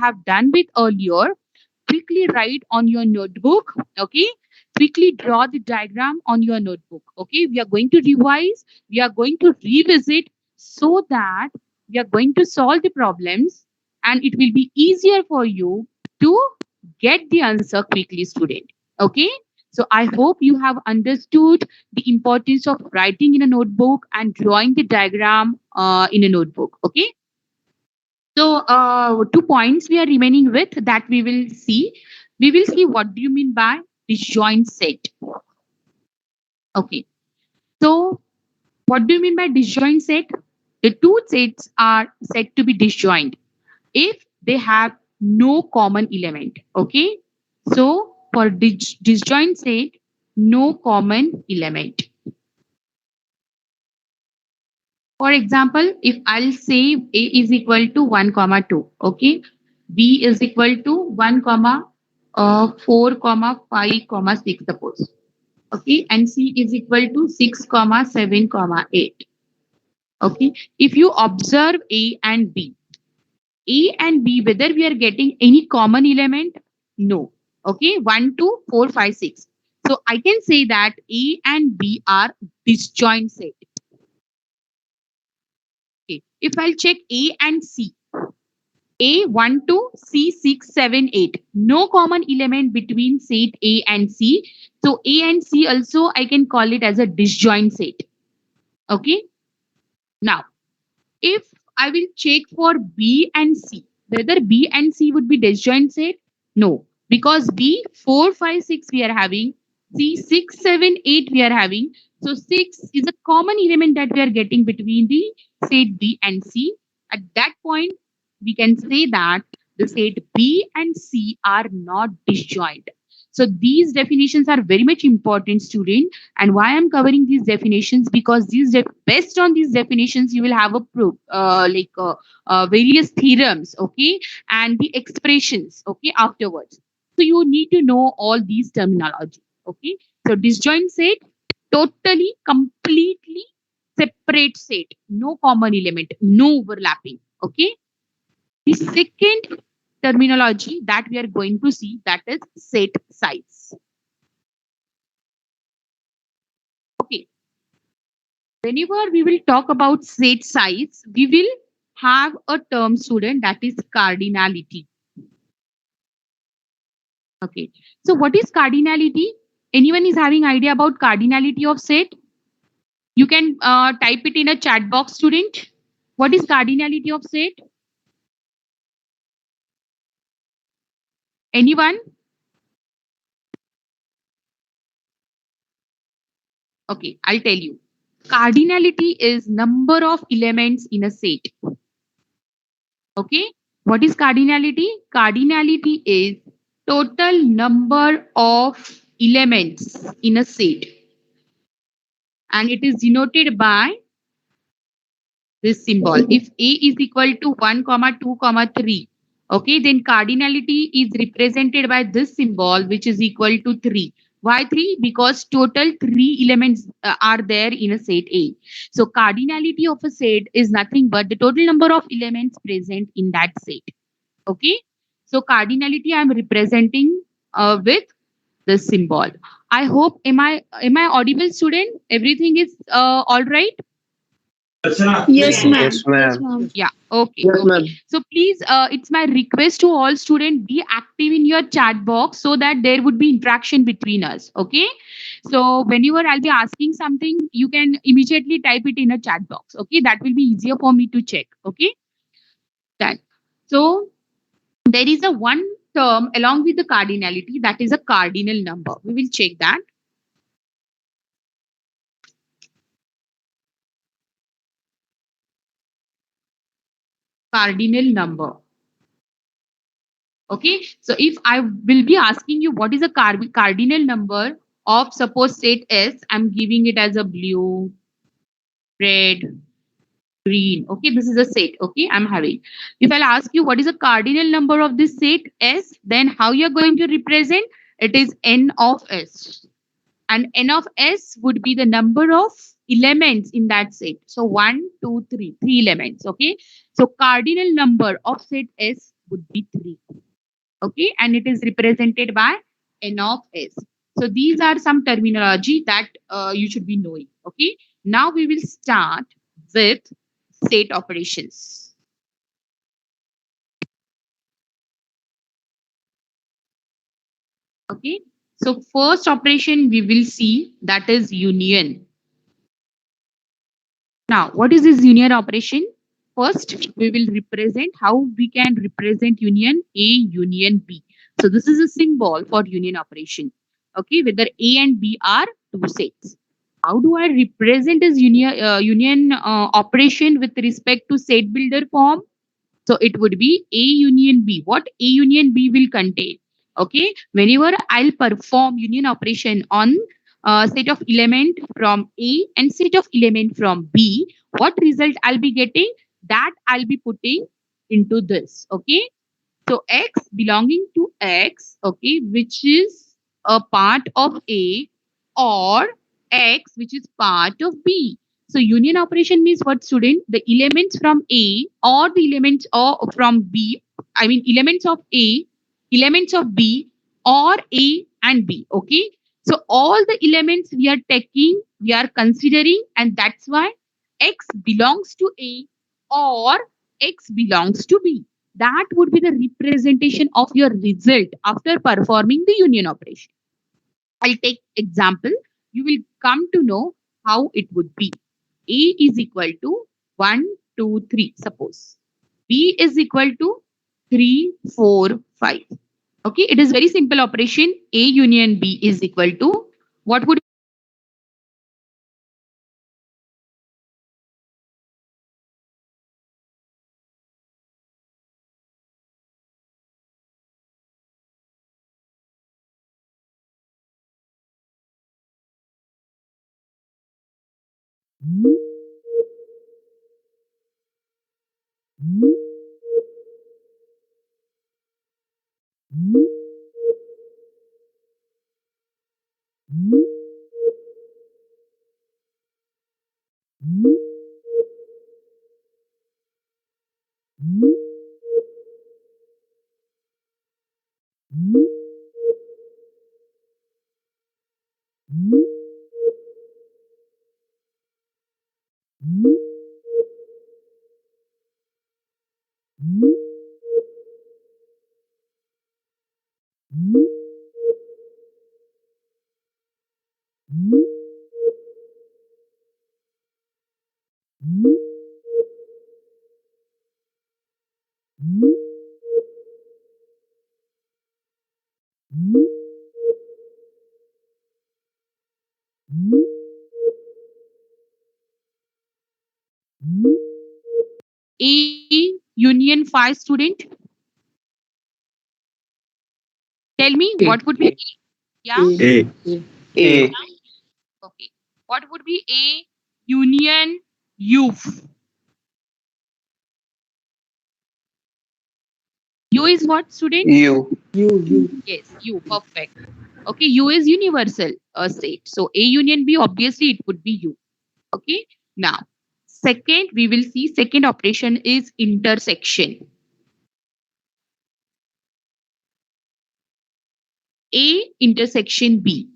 have done with earlier, quickly write on your notebook. Okay, quickly draw the diagram on your notebook. Okay, we are going to revise, we are going to revisit, so that we are going to solve the problems, and it will be easier for you to get the answer quickly, student. Okay, so I hope you have understood the importance of writing in a notebook and drawing the diagram in a notebook. Okay, so, 2 points we are remaining with that we will see. We will see what do you mean by disjoint set. Okay. So, what do you mean by disjoint set? The two sets are said to be disjoint if they have no common element. Okay. So, for disjoint set, no common element. For example, if I'll say A is equal to 1 comma 2, okay, B is equal to 1 comma 4 comma 5 comma 6, suppose, okay, and C is equal to 6 comma 7 comma 8. Okay, if you observe A and B, whether we are getting any common element, no. Okay, 1, 2, 4, 5, 6. So I can say that A and B are disjoint set. Okay, if I'll check A and C, A 1 to C 6 7 8. No common element between set A and C. So A and C also I can call it as a disjoint set. Okay. Now, if I will check for B and C, whether B and C would be disjoint set? No, because B 4 5 6 we are having, C 6 7 8 we are having. So 6 is a common element that we are getting between the set B and C. At that point, we can say that the set B and C are not disjoint. So these definitions are very much important, student. And why I'm covering these definitions, because based on these definitions you will have a proof, various theorems, okay, and the expressions, okay, afterwards. So you need to know all these terminology. Okay, so disjoint set, totally completely separate set, no common element, no overlapping. Okay, the second terminology that we are going to see, that is set size. Okay, whenever we will talk about set size, we will have a term, student, that is cardinality. Okay, so what is cardinality? Anyone is having idea about cardinality of set? You can type it in a chat box, student. What is cardinality of set? Anyone? Okay, I'll tell you. Cardinality is number of elements in a set. Okay, what is cardinality? Cardinality is total number of elements in a set, and it is denoted by this symbol. If A is equal to 1 comma 2 comma 3, okay, then cardinality is represented by this symbol, which is equal to 3. Why 3? Because total 3 elements are there in a set A. So cardinality of a set is nothing but the total number of elements present in that set. Okay, so cardinality I'm representing with this symbol. I hope, am I audible, student? Everything is all right? Yes, ma'am. Yes, ma'am. Yeah, okay, Yes, ma'am. okay. So please, it's my request to all students, be active in your chat box so that there would be interaction between us. Okay, so whenever I'll be asking something, you can immediately type it in a chat box. Okay, that will be easier for me to check. Okay, done. So there is a one term along with the cardinality, that is a cardinal number. We will check that. Cardinal number. Okay, so if I will be asking you what is a cardinal number of, suppose, set S, I'm giving it as a blue, red, green. Okay, this is a set. Okay, I'm having. If I'll ask you what is a cardinal number of this set S, then how you're going to represent it is n of S. And n of S would be the number of elements in that set. So 1, 2, 3, 3 elements. Okay, so cardinal number of set S, would be 3. Okay, and it is represented by n of s. So these are some terminology that you should be knowing. Okay, now we will start with set operations. Okay, so first operation we will see, that is union. Now, what is this union operation? First, we will represent how we can represent union A, union B. So this is a symbol for union operation. Okay, whether A and B are two sets. How do I represent this union operation with respect to set builder form? So it would be A union B. What A union B will contain? Okay, whenever I'll perform union operation on set of element from A and set of element from B, what result I'll be getting? That I'll be putting into this. Okay, so X belonging to X, okay, which is a part of A, or X which is part of B. So union operation means what, student? The elements from A or the elements from B, I mean elements of A, elements of B, or A and B. Okay. So all the elements we are taking, we are considering, and that's why X belongs to A or X belongs to B. That would be the representation of your result after performing the union operation. I'll take example. You will come to know how it would be. A is equal to 1, 2, 3, suppose. B is equal to 3, 4, 5. Okay, it is very simple operation. A union B is equal to what would A union 5, student? Tell me what would be, yeah? A. A. Okay. What would be A union U? U is what, student? U. Yes, U. Perfect. Okay, U is universal state. So A union B, obviously it would be U. Okay. Now, second, we will see second operation is intersection. A intersection B.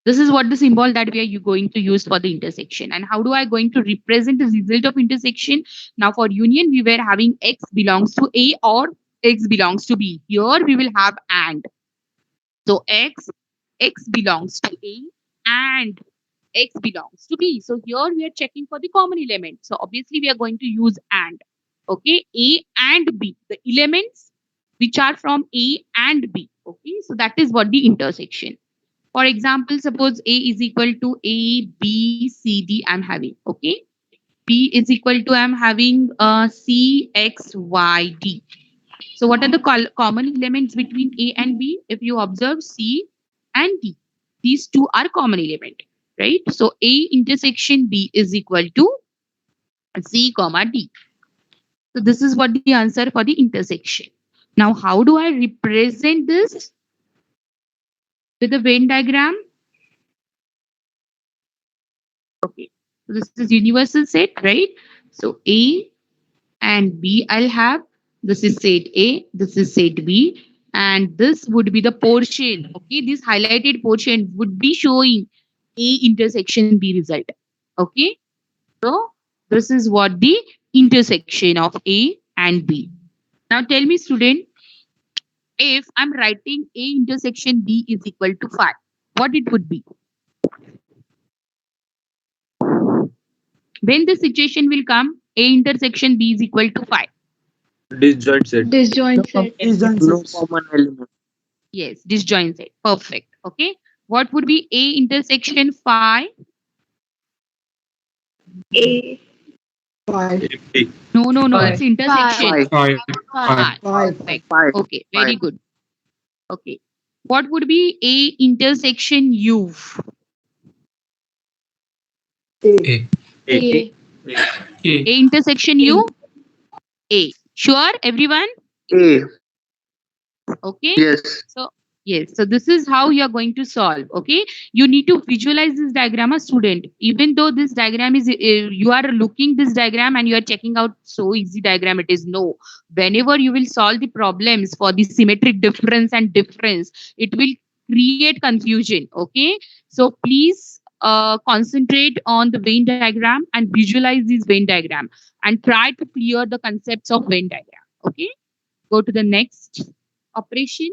This is what the symbol that we are going to use for the intersection. And how do I going to represent the result of intersection? Now for union, we were having X belongs to A or X belongs to B. Here we will have AND. So X belongs to A and X belongs to B. So here we are checking for the common element. So obviously we are going to use AND. Okay, A and B. The elements which are from A and B. Okay, so that is what the intersection. For example, suppose A is equal to A, B, C, D, I'm having. Okay. B is equal to I'm having C, X, Y, D. So what are the common elements between A and B? If you observe C and D, these two are common element, right? So A intersection B is equal to C, comma D. So this is what the answer for the intersection. Now, how do I represent this with the Venn diagram? Okay. So this is universal set, right? So A and B I'll have. This is set A, this is set B, and this would be the portion. Okay, this highlighted portion would be showing A intersection B result. Okay, so this is what the intersection of A and B. Now tell me, student, if I'm writing A intersection B is equal to 5, what it would be? When the situation will come, A intersection B is equal to 5. Disjoint set. Disjoint set. No common element. Yes, disjoint set. Perfect. Okay. What would be A intersection 5? A. No, Five. it's intersection. Five. Five. Perfect. Five. Okay, very good. Okay. What would be A intersection U? A. A intersection U? A. Sure, everyone? A. Okay. Yes. Yes, so this is how you are going to solve. Okay, you need to visualize this diagram, a student. Even though this diagram is, you are looking this diagram and you are checking out so easy diagram, it is no. Whenever you will solve the problems for the symmetric difference and difference, it will create confusion. Okay, so please concentrate on the Venn diagram and visualize this Venn diagram and try to clear the concepts of Venn diagram. Okay, go to the next operation,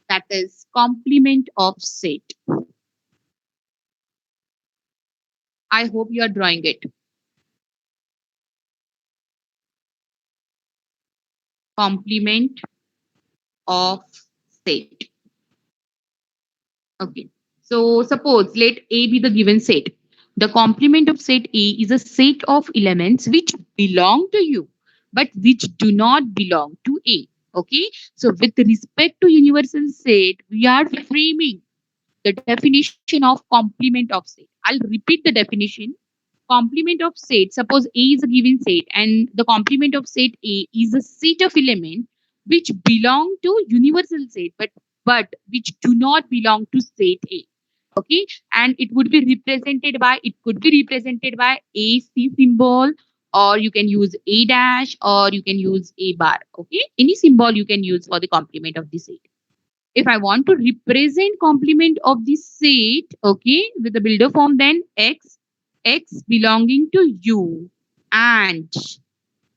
that is complement of set. I hope you are drawing it. Complement of set. Okay. So suppose let A be the given set. The complement of set A is a set of elements which belong to U, but which do not belong to A. Okay. So with respect to universal set, we are framing the definition of complement of set. I'll repeat the definition. Complement of set, suppose A is a given set and the complement of set A is a set of elements which belong to universal set but which do not belong to set A. Okay, and it would be represented by, it could be represented by a C symbol, or you can use A dash, or you can use A bar. Okay, any symbol you can use for the complement of the set. If I want to represent complement of the set, okay, with the builder form, then x belonging to U and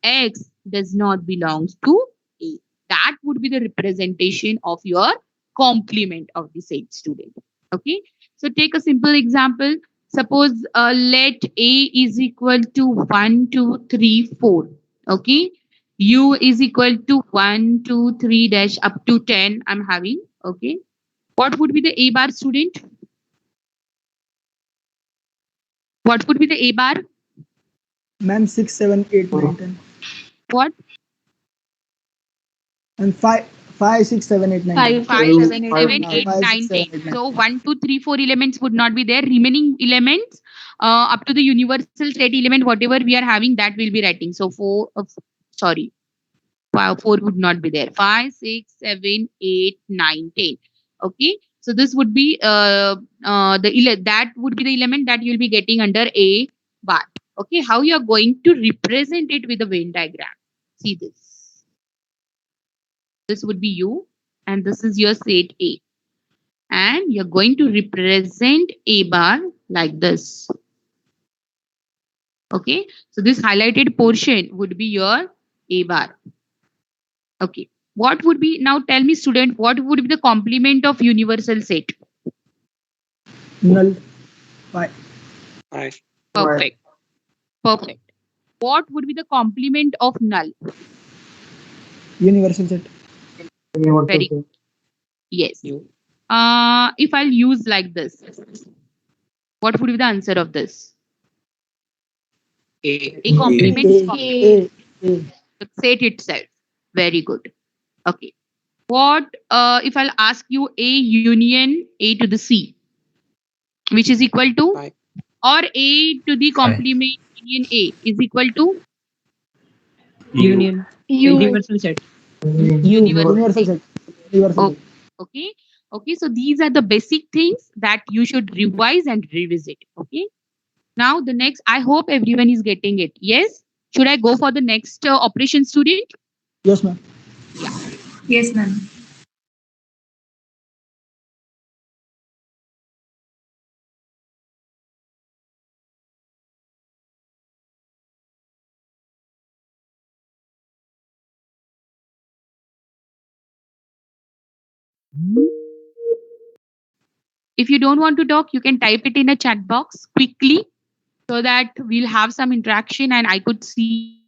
x does not belong to A. That would be the representation of your complement of the set, student. Okay, so take a simple example. Suppose let A is equal to 1, 2, 3, 4. Okay, U is equal to 1, 2, 3 dash up to 10. I'm having. Okay, what would be the A bar, student? What would be the A bar? Ma'am, 6, 7, 8, 9, 10. What? And 5, 6, 7, 8, 9, 10. 5, 7, 8, 5, 9, 6, 7, 10. 8, 9. So 1, 2, 3, 4 elements would not be there. Remaining elements up to the universal set element, whatever we are having, that will be writing. So 4, sorry, 4 would not be there. 5, 6, 7, 8, 9, 10. Okay. So this would be that would be the element that you'll be getting under A bar. Okay. How you are going to represent it with the Venn diagram? See this. This would be U, and this is your set A. And you're going to represent A bar like this. Okay. So this highlighted portion would be your A bar. Okay. What would be, now tell me, student, what would be the complement of universal set? Null. 5. Perfect. Perfect. What would be the complement of null? Universal set. Very good. Yes. If I'll use like this, what would be the answer of this? A complement is complement. A. The set itself. Very good. Okay. What if I'll ask you A union A to the C, which is equal to, Five. or A to the complement union A is equal to U. Universal set. Universal set. Oh. Okay. Okay. So these are the basic things that you should revise and revisit. Okay. Now the next, I hope everyone is getting it. Yes. Should I go for the next operation, student? Yes, ma'am. Yes, ma'am. If you don't want to talk, you can type it in a chat box quickly so that we'll have some interaction and I could see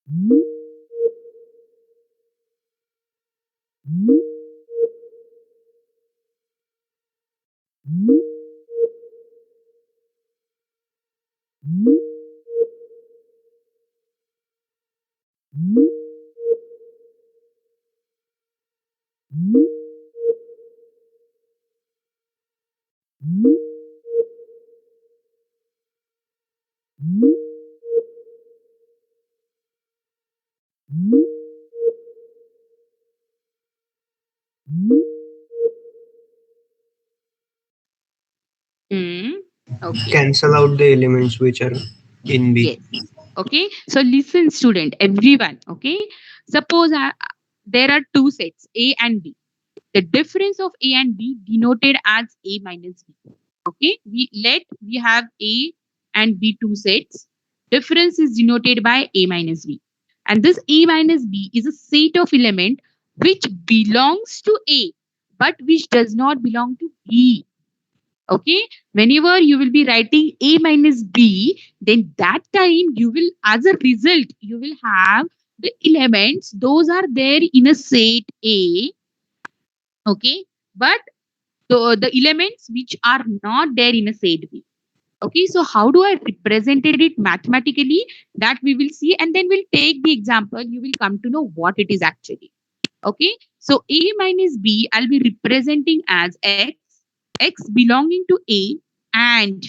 your responses. Hmm. Okay. Cancel out the elements which are in B. Yes. Okay. So listen, student, everyone. Okay. Suppose there are two sets, A and B. The difference of A and B denoted as A minus B. Okay. We have A and B two sets. Difference is denoted by A minus B. And this A minus B is a set of element which belongs to A, but which does not belong to B. Okay, whenever you will be writing A minus B, then that time you will, as a result, you will have the elements, those are there in a set A. Okay, but the elements which are not there in a set B. Okay, so how do I represented it mathematically, that we will see, and then we'll take the example, you will come to know what it is actually. Okay, so A minus B I'll be representing as x belonging to A, and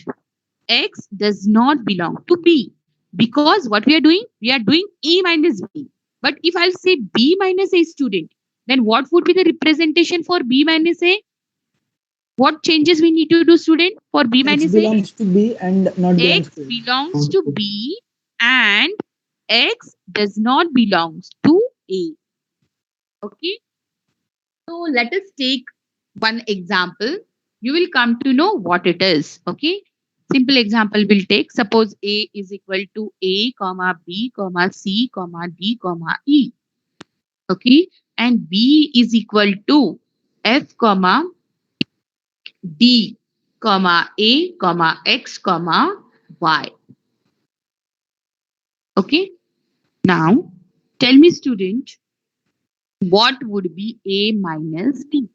x does not belong to B. Because what we are doing? We are doing A minus B. But if I'll say B minus A, student, then what would be the representation for B minus A? What changes we need to do, student, for B X minus A? belongs to B and not belongs X to A. belongs to B and X does not belongs to A. Okay. So let us take one example. You will come to know what it is. Okay. Simple example we'll take. Suppose A is equal to A, comma B, comma C, comma D, comma E. Okay. And B is equal to F, comma D, comma A, comma X, comma Y. Okay. Now tell me, student, what would be A minus B?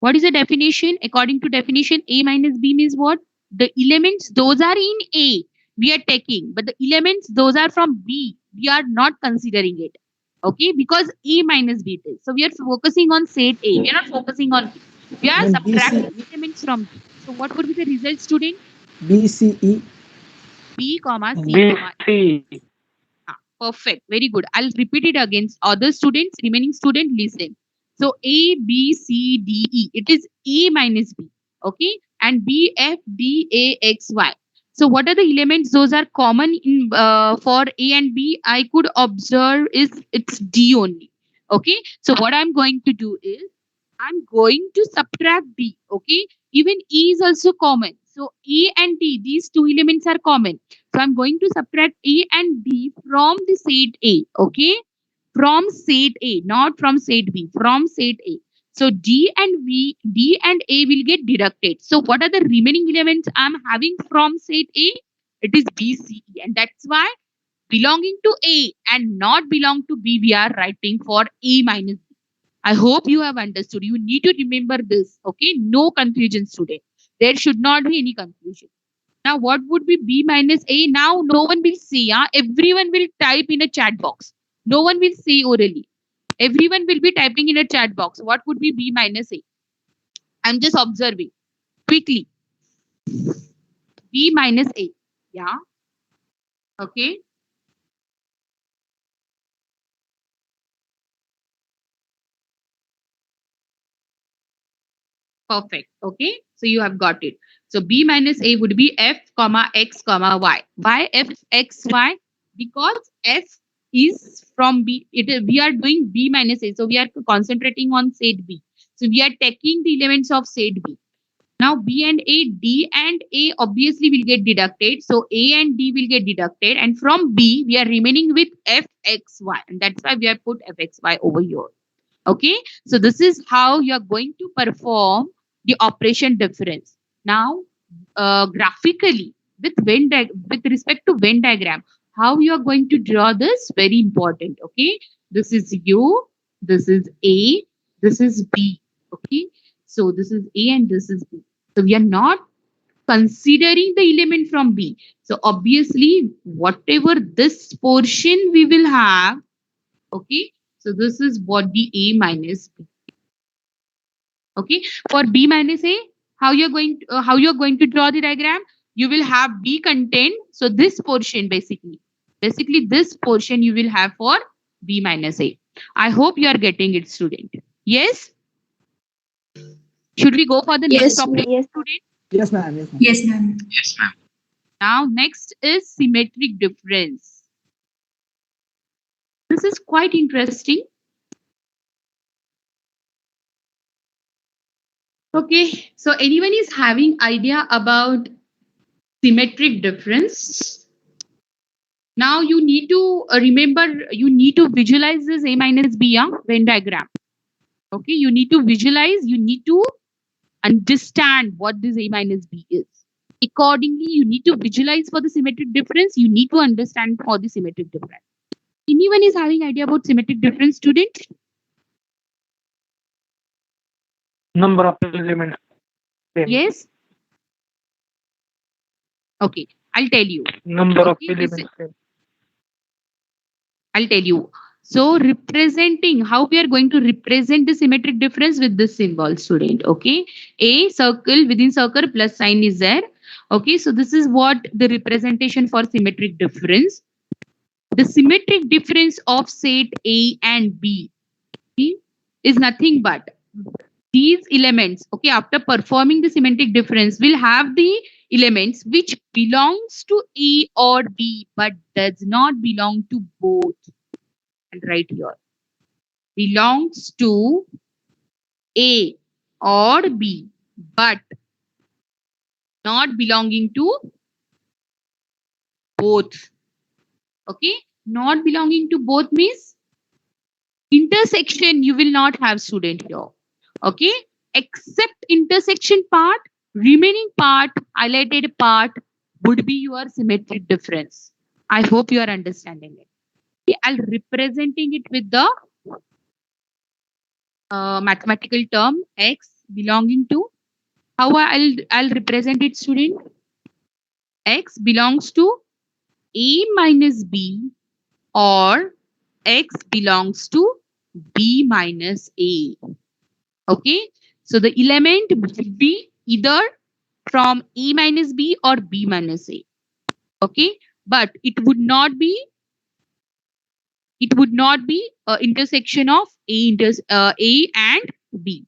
What is the definition? According to definition, A minus B means what? The elements, those are in A, we are taking, but the elements, those are from B, we are not considering it. Okay, because A minus B it is. So we are focusing on set A, we are not focusing on B. We are And subtracting elements from B. So what would be the result, student? BCE. B, comma C, B, comma E. C. Perfect. Very good. I'll repeat it against other students. Remaining student, listen. So A, B, C, D, E. It is A minus B. Okay. And B, F, D, A, X, Y. So what are the elements? Those are common in for A and B. I could observe is it's D only. Okay. So what I'm going to do is I'm going to subtract D. Okay. Even E is also common. So A and D, these two elements are common. So I'm going to subtract A and D from the set A. Okay. From set A, not from set B, from set A. So D and A will get deducted. So what are the remaining elements I'm having from set A? It is B, C, E. And that's why belonging to A and not belong to B, we are writing for A minus B. I hope you have understood. You need to remember this. Okay. No confusion, student. There should not be any confusion. Now, what would be B minus A? Now, no one will say. Everyone will type in a chat box. No one will say orally. Everyone will be typing in a chat box. What would be B minus A? I'm just observing quickly. B minus A. Yeah. Okay. Perfect. Okay. So you have got it. So B minus A would be F comma X comma Y. Why F X Y? Because F is from B. We are doing B minus A. So we are concentrating on set B. So we are taking the elements of set B. Now B and A, D and A obviously will get deducted. So A and D will get deducted. And from B, we are remaining with FXY. And that's why we have put FXY over here. Okay. So this is how you are going to perform the operation difference. Now, graphically, with with respect to Venn diagram, how you are going to draw this? Very important. Okay. This is U, this is A, this is B. Okay. So this is A and this is B. So we are not considering the element from B. So obviously, whatever this portion we will have, okay. So this is what the A minus B. Okay. For B minus A, how you're going to draw the diagram? You will have B content. So this portion basically this portion you will have for B minus A. I hope you are getting it, student. Yes. Should we go for the next topic, student? Yes, ma'am. Yes, ma'am. Yes, ma'am. Yes, ma'am. Now, next is symmetric difference. This is quite interesting. Okay, so anyone is having idea about symmetric difference? Now you need to remember, you need to visualize this A minus B Venn diagram. Okay, you need to visualize, you need to understand what this A minus B is. Accordingly, you need to visualize for the symmetric difference. You need to understand for the symmetric difference. Anyone is having idea about symmetric difference, student? Number of elements. Same. Yes. Okay, I'll tell you. Number of Okay, this elements. Same. I'll tell you. So representing, how we are going to represent the symmetric difference with this symbol, student. Okay, a circle, within circle plus sign is there. Okay, so this is what the representation for symmetric difference. The symmetric difference of set A and B, okay, is nothing but these elements. Okay, after performing the symmetric difference, will have the elements which belongs to A or B but does not belong to both. And right here, belongs to A or B but not belonging to both. Okay, not belonging to both means intersection you will not have, student, here. Okay, except intersection part, remaining part, highlighted part would be your symmetric difference. I hope you are understanding it. Okay, I'll representing it with the mathematical term x belonging to, how I'll represent it, student. X belongs to A minus B or X belongs to B minus A. Okay, so the element would be either from A minus B or B minus A. Okay, but it would not be intersection of A and B.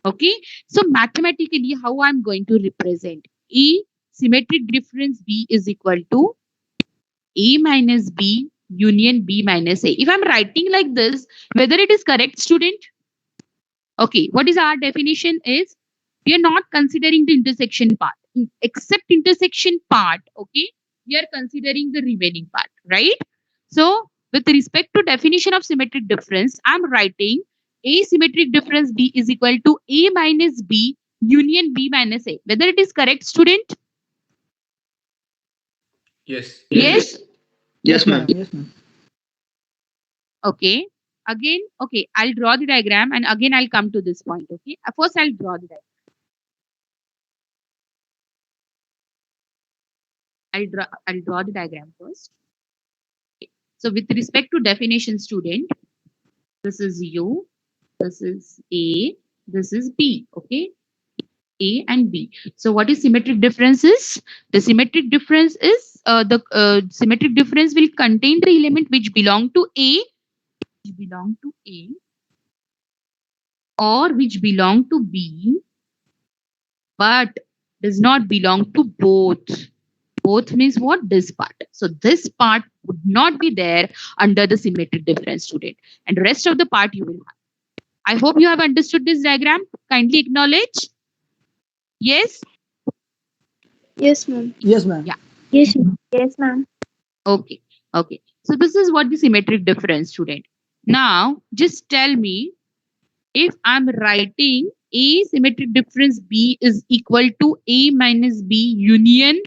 Okay, so mathematically, how I'm going to represent A symmetric difference B is equal to A minus B union B minus A. If I'm writing like this, whether it is correct, student? Okay, what is our definition is, we are not considering the intersection part. Except intersection part, okay, we are considering the remaining part, right? So with respect to definition of symmetric difference, I'm writing A symmetric difference B is equal to A minus B union B minus A. Whether it is correct, student? Yes. Yes? Yes, ma'am. Yes, ma'am. Okay. Again, okay, I'll draw the diagram and again I'll come to this point. Okay. First, I'll draw the diagram. I'll draw the diagram first. Okay. So with respect to definition, student, this is U, this is A, this is B. Okay. A and B. So what is symmetric differences? The symmetric difference is symmetric difference will contain the element which belong to A or which belong to B but does not belong to both. Both means what? This part. So this part would not be there under the symmetric difference, student. And rest of the part you will have. I hope you have understood this diagram. Kindly acknowledge. Yes? Yes, ma'am. Yes, ma'am. Yeah. Yes, ma'am. Yes, ma'am. Okay. Okay. So this is what the symmetric difference, student. Now, just tell me if I'm writing A symmetric difference B is equal to A minus B union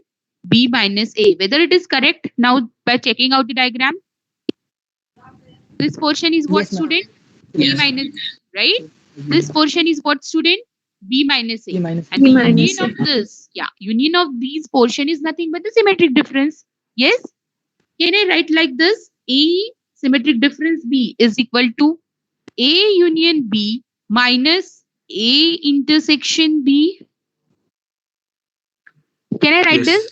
B minus A, whether it is correct now by checking out the diagram. This portion is what, Yes, ma'am. student? B Yes. minus, right? This portion is what, student? B minus E A. minus And B the minus union of this, union of these portion is nothing but the symmetric difference. Yes? Can I write like this? A symmetric difference B is equal to A union B minus A intersection B. Can I write Yes. this?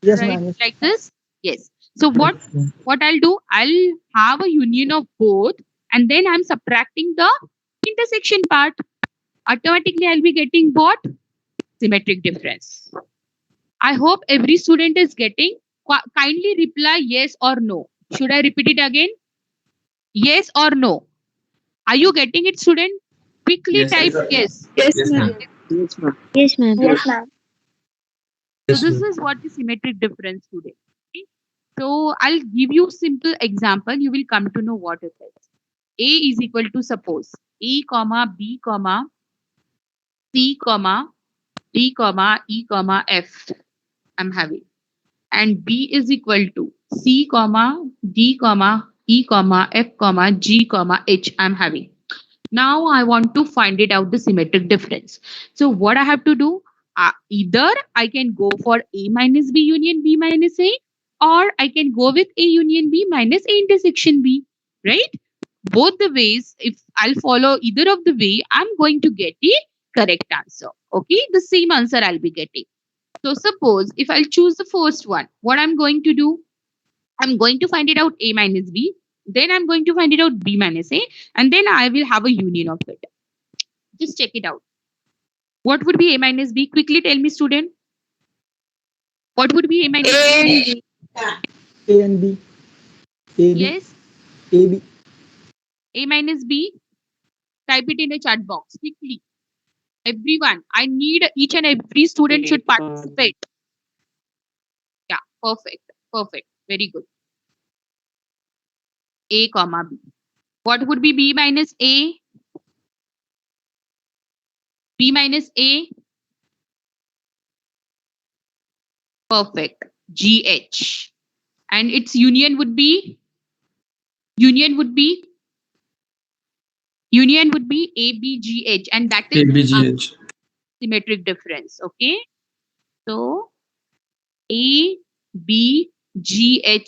Yes, Write ma'am. Yes. like this? Yes. So what I'll do? I'll have a union of both, and then I'm subtracting the intersection part. Automatically, I'll be getting what? Symmetric difference. I hope every student is getting. Kindly reply yes or no. Should I repeat it again? Yes or no? Are you getting it, student? Quickly Yes, type sir. yes. Yes, Yes, ma'am. ma'am. Yes, ma'am. Yes, ma'am. Yes, ma'am. So Yes, this ma'am. is what the symmetric difference today. Okay? So I'll give you simple example. You will come to know what it is. A is equal to suppose A comma B comma C comma D comma E comma F. I'm having, and B is equal to C comma D comma E comma F comma G comma H. I'm having. Now I want to find it out the symmetric difference. So what I have to do? Either I can go for A minus B union B minus A, or I can go with A union B minus A intersection B, right? Both the ways, if I'll follow either of the way, I'm going to get the correct answer. Okay, the same answer I'll be getting. So suppose if I'll choose the first one, what I'm going to do? I'm going to find it out A minus B, then I'm going to find it out B minus A, and then I will have a union of it. Just check it out. What would be A minus B? Quickly tell me, student. What would be A minus B? A and B. A B. Yes, A B. A minus B. Type it in the chat box quickly. Everyone, I need each and every student should participate. Yeah, perfect. Perfect. Very good. A comma B. What would be B minus A? B minus A. Perfect. GH. And its union would be union would be ABGH, and that is our ABGH. symmetric difference. Okay. So ABGH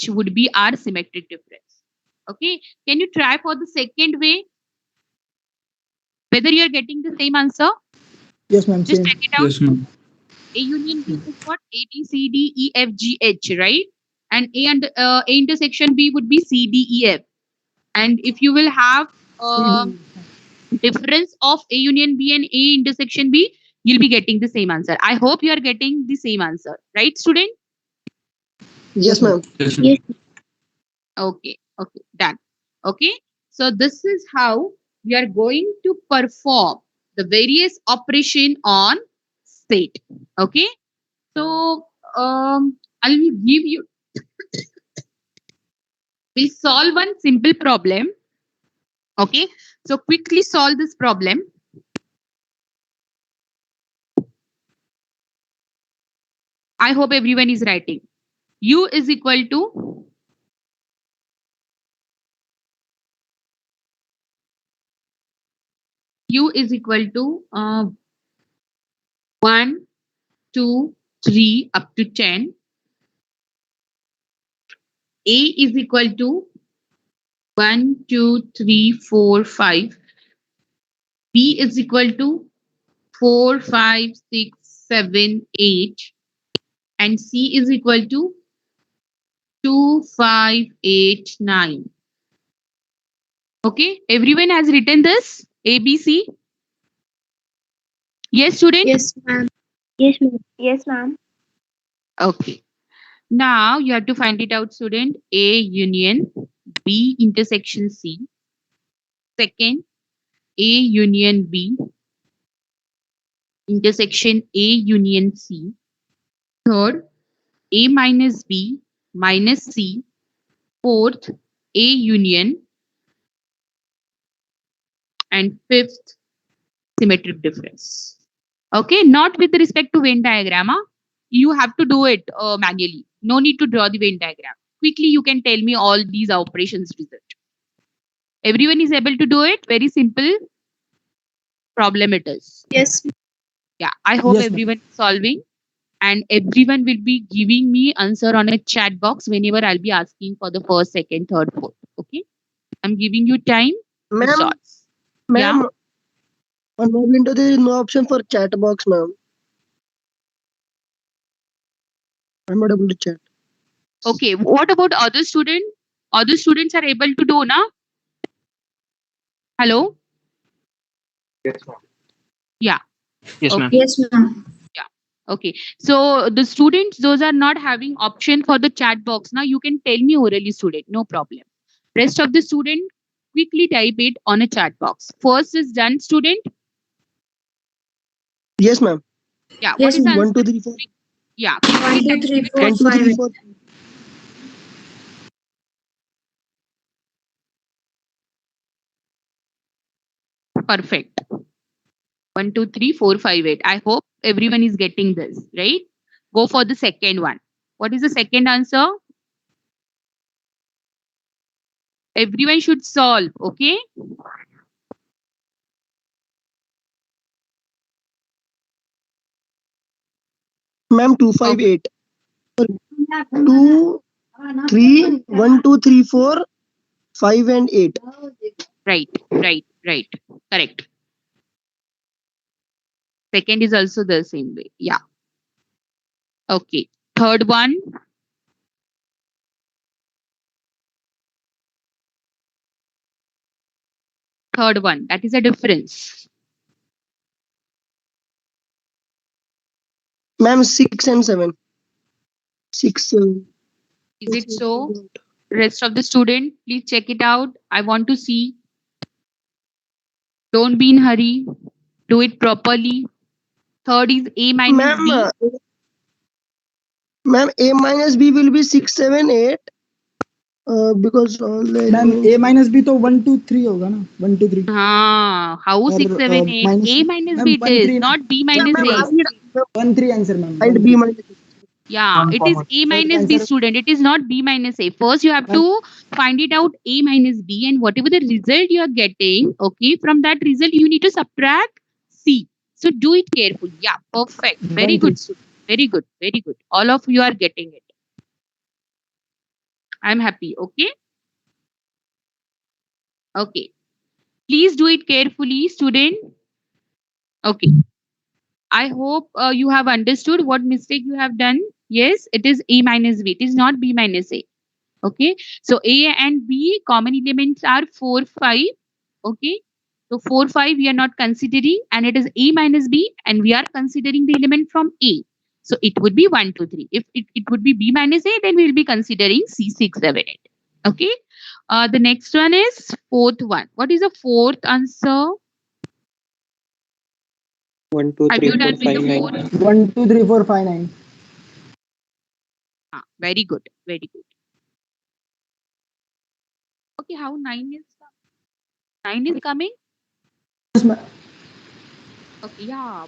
would be our symmetric difference. Okay. Can you try for the second way? Whether you are getting the same answer? Yes, ma'am. Just Same. check it out. Yes, ma'am. A union B is what? A, B, C, D, E, F, G, H, right? And A intersection B would be C, D, E, F. And if you will have difference of A union B and A intersection B, you'll be getting the same answer. I hope you are getting the same answer, right, student? Yes, ma'am. Yes, ma'am. Yes. Okay, okay, done. Okay, so this is how we are going to perform the various operation on state. Okay, so I'll give you. We'll solve one simple problem. Okay, so quickly solve this problem. I hope everyone is writing. U is equal to U is equal to 1, 2, 3 up to 10. A is equal to 1, 2, 3, 4, 5. B is equal to 4, 5, 6, 7, 8. And C is equal to 2, 5, 8, 9. Okay, everyone has written this A, B, C. Yes, student? Yes, ma'am. Yes, ma'am. Yes, ma'am. Okay. Now you have to find it out, student. A union B intersection C. Second, A union B intersection A union C. Third, A minus B minus C. Fourth, A union. And fifth, symmetric difference. Okay, not with respect to Venn diagram. You have to do it manually. No need to draw the Venn diagram. Quickly, you can tell me all these operations result. Everyone is able to do it. Very simple problem it is. Yes. Yeah, I hope Yes, ma'am. everyone is solving and everyone will be giving me answer on a chat box whenever I'll be asking for the first, second, third, fourth. Okay, I'm giving you time to Ma'am, solve. Yeah. ma'am, on my window there is no option for chat box, ma'am. I'm not able to chat. Okay, what about other student? Other students are able to do, na? Hello? Yes, ma'am. Yeah. Yes, ma'am. Okay. Yes, ma'am. Okay. So the students, those are not having option for the chat box. Now you can tell me orally, student. No problem. Rest of the student, quickly type it on a chat box. First is done, student. Yes, ma'am. Yeah. What Yes, is the ma'am. answer? 1, 2, 3, 4. Yeah. 1, 2, 3, 4, 1, 2, 5. 3, 4. Perfect. 1, 2, 3, 4, 5, 8. I hope everyone is getting this, right? Go for the second one. What is the second answer? Everyone should solve, okay? Ma'am, 2, 5, 8. 2, 3, 1, 2, 3, 4, 5 and 8. Right. Correct. Second is also the same way. Yeah. Okay. Third one. Third one. That is a difference. Ma'am, 6 and 7. 6, 7. Is it so? Rest of the student, please check it out. I want to see. Don't be in hurry. Do it properly. Third is A minus Ma'am, B. ma'am, A minus B will be 6, 7, 8. Because all the ma'am elements. A minus B तो 1 2 3 होगा ना 1 2 3 How 6, 7, 8? minus A minus ma'am B it 1 is, 3 ना not B Ma'am, minus ma'am, A. I need 1 3 answer ma'am and B minus. Yeah, One it is common. A minus B, answer- student. It is not B minus A. First, you have to find it out A minus B, and whatever the result you are getting, okay, from that result you need to subtract C. So do it carefully. Yeah, perfect. Very One, good, student. Very good. Very good. All of you are getting it. I'm happy. Okay. Okay. Please do it carefully, student. Okay. I hope you have understood what mistake you have done. Yes, it is A minus B. It is not B minus A. Okay. So A and B common elements are 4, 5. Okay. So 4, 5 we are not considering, and it is A minus B, and we are considering the element from A. So it would be 1, 2, 3. If it would be B minus A, then we will be considering C, 6, 7, 8. Okay. The next one is fourth one. What is the fourth answer? 1, 2, Have 3, you 4, done with 5, the 9. fourth? 1 2 3 4 5 9 Very good. Very good. Okay, how 9 is 9 is coming? yes ma'am Okay, yeah.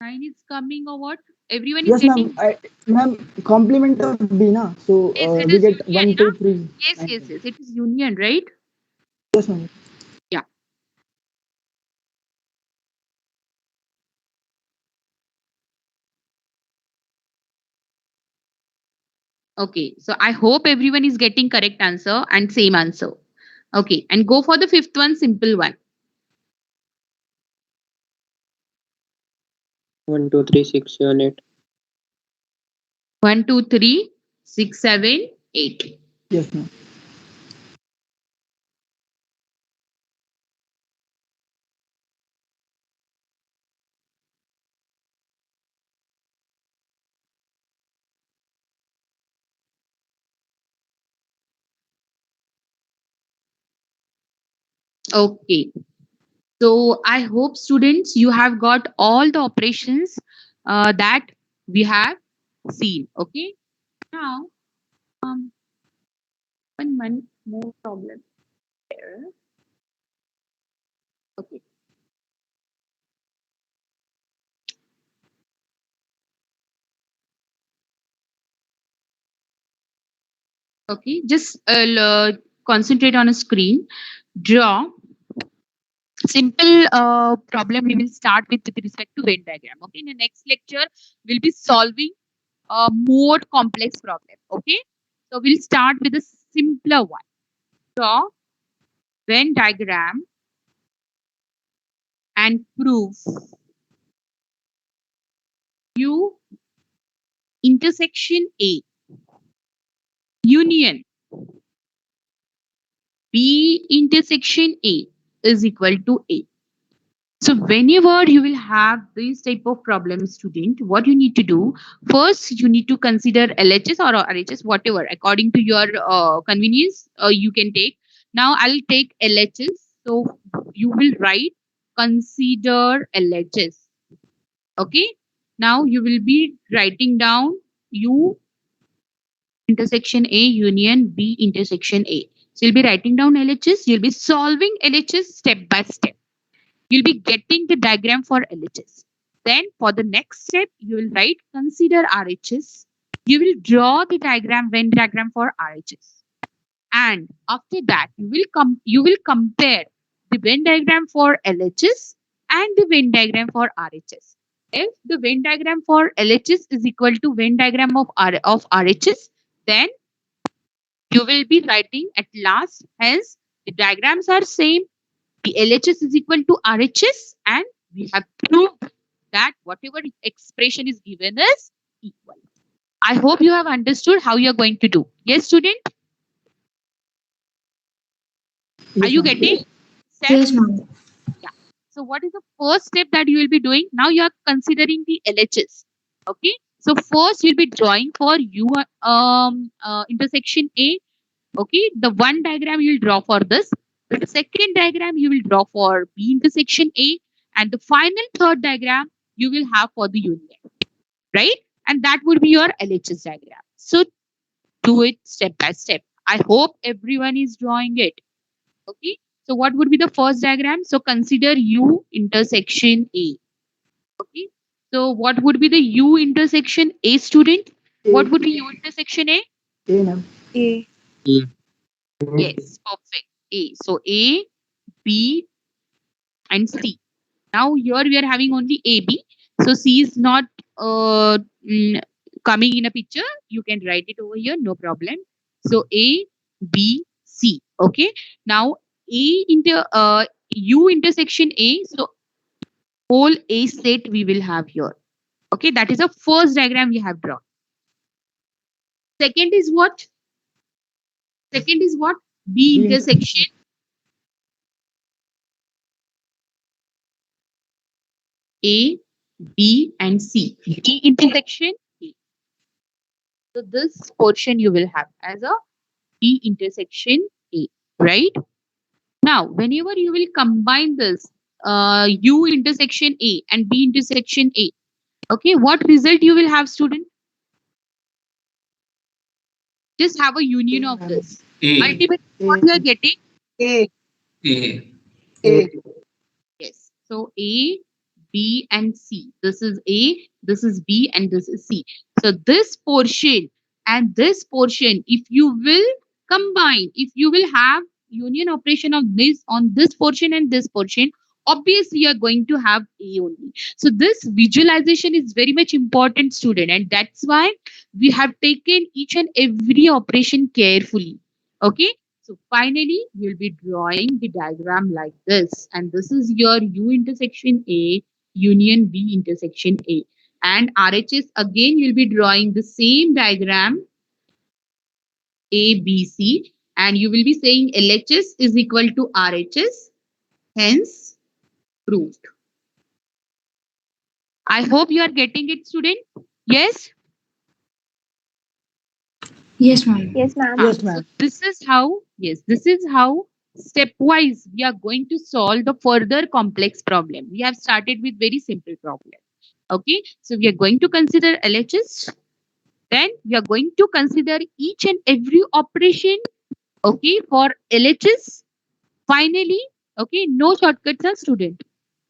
9 is coming or what? Everyone is yes ma'am getting. ma'am complement of B na so Yes, it we is get union, 1 2 3 Yes, 9 yes, yes. It is union, right? yes ma'am Yeah. Okay. So I hope everyone is getting correct answer and same answer. Okay. And go for the fifth one, simple one. 1, 2, 3, 6, 7, 8. 1, 2, 3, 6, 7, 8. yes ma'am Okay. So I hope students you have got all the operations that we have seen. Okay. Now, um, one more problem here. Okay. Okay. Just concentrate on a screen. Draw simple problem. We will start with respect to Venn diagram. Okay. In the next lecture, we'll be solving a more complex problem. Okay. So we'll start with a simpler one. Draw Venn diagram and prove U intersection A union B intersection A is equal to A. So whenever you will have this type of problem, student, what you need to do first, you need to consider LHS or RHS, whatever according to your convenience. You can take. Now I'll take LHS. So you will write consider LHS. Okay. Now you will be writing down U intersection A union B intersection A. So you'll be writing down LHS. You'll be solving LHS step by step. You'll be getting the diagram for LHS. Then for the next step, you will write consider RHS. You will draw the diagram, Venn diagram for RHS. And after that, you will compare the Venn diagram for LHS and the Venn diagram for RHS. If the Venn diagram for LHS is equal to Venn diagram of RHS, then you will be writing at last, hence the diagrams are same, the LHS is equal to RHS, and we have proved that whatever expression is given is equal. I hope you have understood how you are going to do. Yes, student? Are Yes, you ma'am. getting? Steps? Yes, ma'am. Yeah. So what is the first step that you will be doing? Now you are considering the LHS. Okay. So first you'll be drawing for U intersection A. Okay. The one diagram you will draw for this. The second diagram you will draw for B intersection A. And the final third diagram you will have for the union. Right? And that would be your LHS diagram. So do it step by step. I hope everyone is drawing it. Okay. So what would be the first diagram? So consider U intersection A. Okay. So what would be the U intersection A, student? What would be U intersection A? A, ma'am. A. Yes, perfect. A. So A, B, and C. Now here we are having only AB. So C is not coming in a picture. You can write it over here, no problem. So A, B, C. Okay. Now U intersection A. So whole A set we will have here. Okay, that is the first diagram we have drawn. Second is what? Second is what? B B intersection A, B, and C. D intersection A. So this portion you will have as a B intersection A, right? Now, whenever you will combine this U intersection A and B intersection A, okay, what result you will have, student? Just have a union of this. A. Ultimately, what you are getting? A, A. A. Yes. So A, B, and C. This is A, this is B, and this is C. So this portion and this portion, if you will combine, if you will have union operation of this on this portion and this portion, obviously you are going to have A only. So this visualization is very much important, student, and that's why we have taken each and every operation carefully. Okay. So finally, you'll be drawing the diagram like this. And this is your U intersection A, union B intersection A. And RHS, again, you'll be drawing the same diagram, A, B, C. And you will be saying LHS is equal to RHS. Hence, proved. I hope you are getting it, student. Yes? Yes, ma'am. Yes, ma'am. Yes, So ma'am. this is how, yes, this is how stepwise we are going to solve the further complex problem. We have started with very simple problem. Okay, so we are going to consider LHS. Then we are going to consider each and every operation. Okay, for LHS. Finally, okay, no shortcuts, student.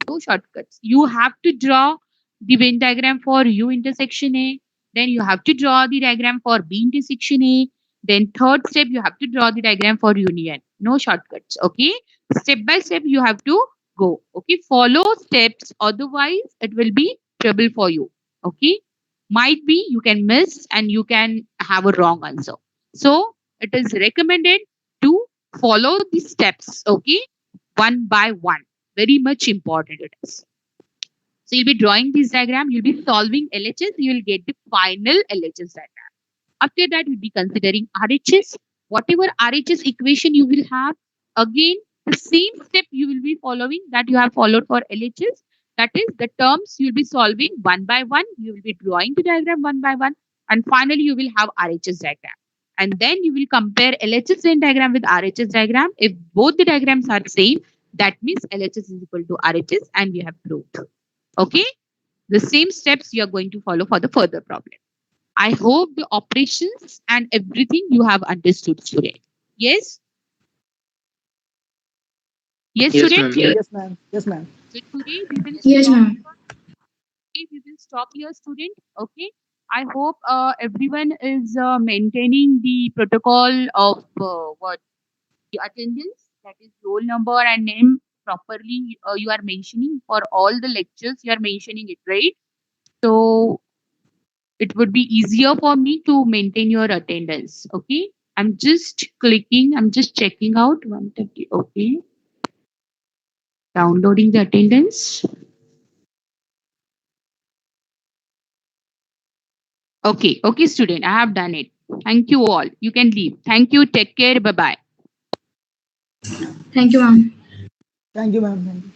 No shortcuts. You have to draw the Venn diagram for U intersection A. Then you have to draw the diagram for B intersection A. Then third step, you have to draw the diagram for union. No shortcuts. Okay. Step by step, you have to go. Okay. Follow steps. Otherwise, it will be trouble for you. Okay. Might be you can miss and you can have a wrong answer. So it is recommended to follow the steps. Okay. One by one. Very much important it is. So you'll be drawing this diagram, you'll be solving LHS, you will get the final LHS diagram. After that, you'll be considering RHS. Whatever RHS equation you will have, again, the same step you will be following that you have followed for LHS. That is the terms you'll be solving one by one. You will be drawing the diagram one by one. And finally, you will have RHS diagram. And then you will compare LHS Venn diagram with RHS diagram. If both the diagrams are same, that means LHS is equal to RHS and we have proved. Okay, the same steps you are going to follow for the further problem. I hope the operations and everything you have understood, student. Yes? Yes, Yes, student? ma'am. Yes, ma'am. Yes, ma'am. So today we will Yes, stop. ma'am. Okay, we will stop here, student. Okay. I hope everyone is maintaining the protocol of what the attendance, that is roll number and name properly. You are mentioning for all the lectures. You are mentioning it, right? So it would be easier for me to maintain your attendance. Okay. I'm just clicking. I'm just checking out 130. Okay. Downloading the attendance. Okay. Okay, student. I have done it. Thank you all. You can leave. Thank you. Take care. Bye bye. Thank you, ma'am. Thank you, ma'am. Thank you.